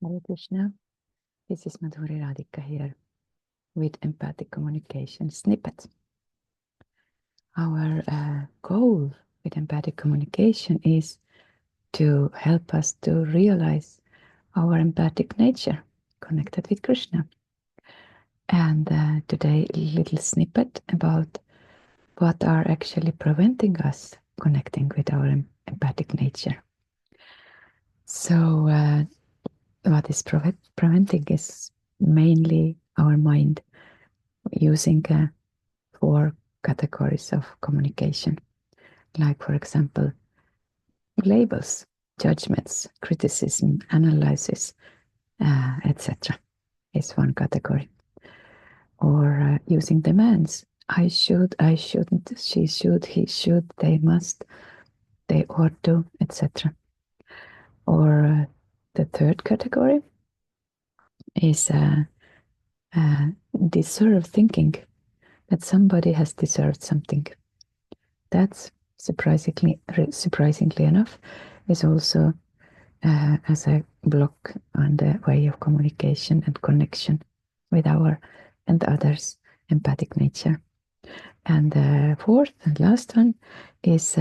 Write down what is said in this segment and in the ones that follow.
Hare Krishna. This is Madhuri Radhika here with Empathic Communication Snippets. Our goal with Empathic Communication is to help us to realize our empathic nature connected with Krishna. And today, a little snippet about what are actually preventing us connecting with our empathic nature. So, what is preventing is mainly our mind using 4 categories of communication, like, for example, labels, judgments, criticism, analysis, etc. is one category. Or using demands. I should, I shouldn't, she should, he should, they must, they ought to, etc. Or the third category is deserve thinking, that somebody has deserved something. That's surprisingly enough is also as a block on the way of communication and connection with our and others' empathic nature. And the fourth and last one is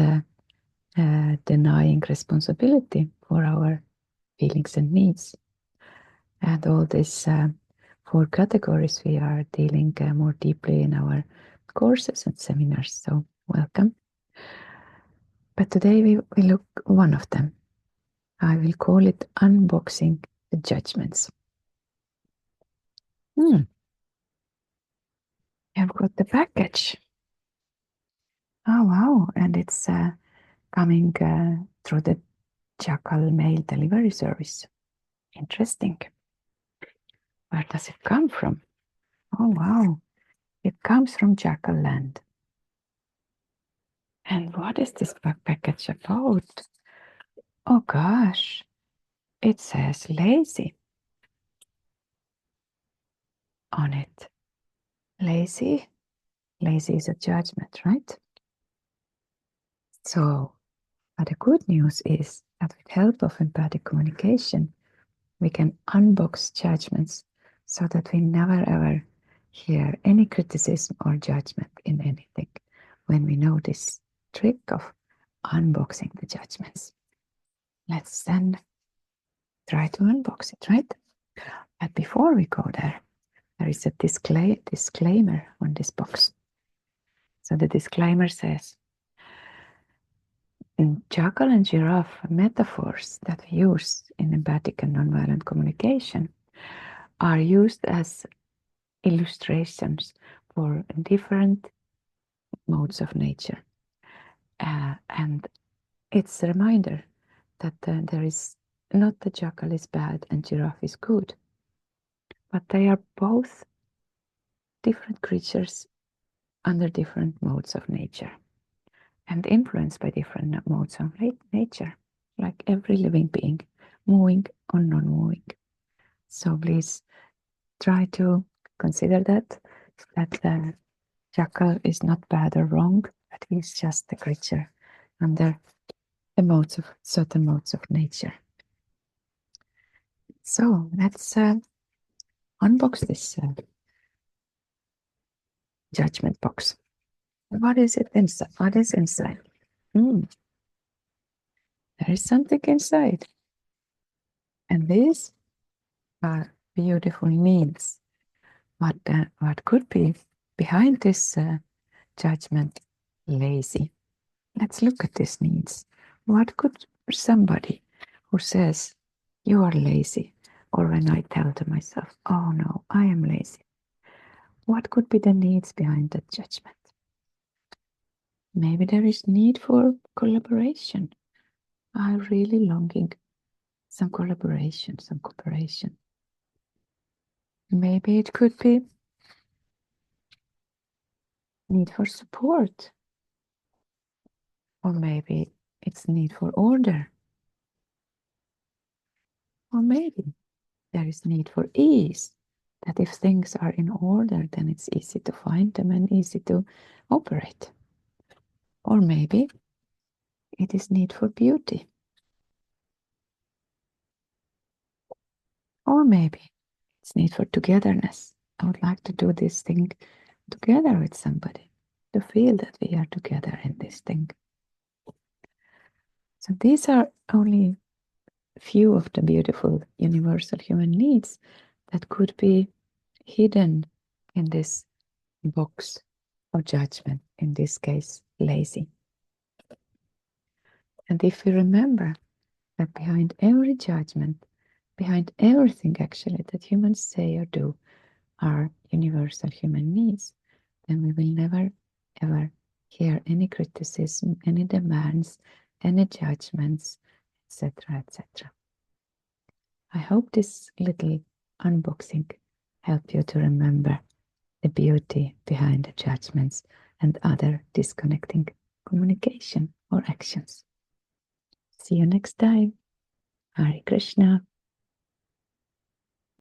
denying responsibility for our feelings and needs. And all these 4 categories we are dealing more deeply in our courses and seminars. So welcome. But today we look one of them. I will call it unboxing the judgments. I've got the package. Oh wow, and it's coming through the Jackal mail delivery service. Interesting. Where does it come from? Oh wow, it comes from Jackal land. And what is this package about? Oh gosh, it says lazy on it. Lazy? Lazy is a judgment, right? So, but the good news is that with help of empathic communication, we can unbox judgments so that we never ever hear any criticism or judgment in anything when we know this trick of unboxing the judgments. Let's then try to unbox it, right? But before we go there, there is a disclaimer on this box. So the disclaimer says, in jackal and giraffe metaphors that we use in empathic and nonviolent communication are used as illustrations for different modes of nature. And it's a reminder that there is not the jackal is bad and giraffe is good, but they are both different creatures under different modes of nature and influenced by different modes of nature, like every living being, moving or non-moving. So please try to consider that the jackal is not bad or wrong, but he's just a creature under the certain modes of nature. So let's unbox this judgment box. What is it inside? What is inside? There is something inside. And these are beautiful needs. What could be behind this judgment? Lazy. Let's look at these needs. What could somebody who says, you are lazy, or when I tell to myself, oh no, I am lazy, what could be the needs behind that judgment? Maybe there is need for collaboration. I'm really longing some collaboration, some cooperation. Maybe it could be need for support. Or maybe it's need for order. Or maybe there is need for ease. That if things are in order, then it's easy to find them and easy to operate. Or maybe it is need for beauty. Or maybe it's need for togetherness. I would like to do this thing together with somebody, to feel that we are together in this thing. So these are only few of the beautiful universal human needs that could be hidden in this box of judgment, in this case, lazy. And if we remember that behind every judgment, behind everything actually that humans say or do are universal human needs, then we will never ever hear any criticism, any demands, any judgments, etc., etc. I hope this little unboxing helped you to remember the beauty behind the judgments and other disconnecting communication or actions. See you next time. Hare Krishna.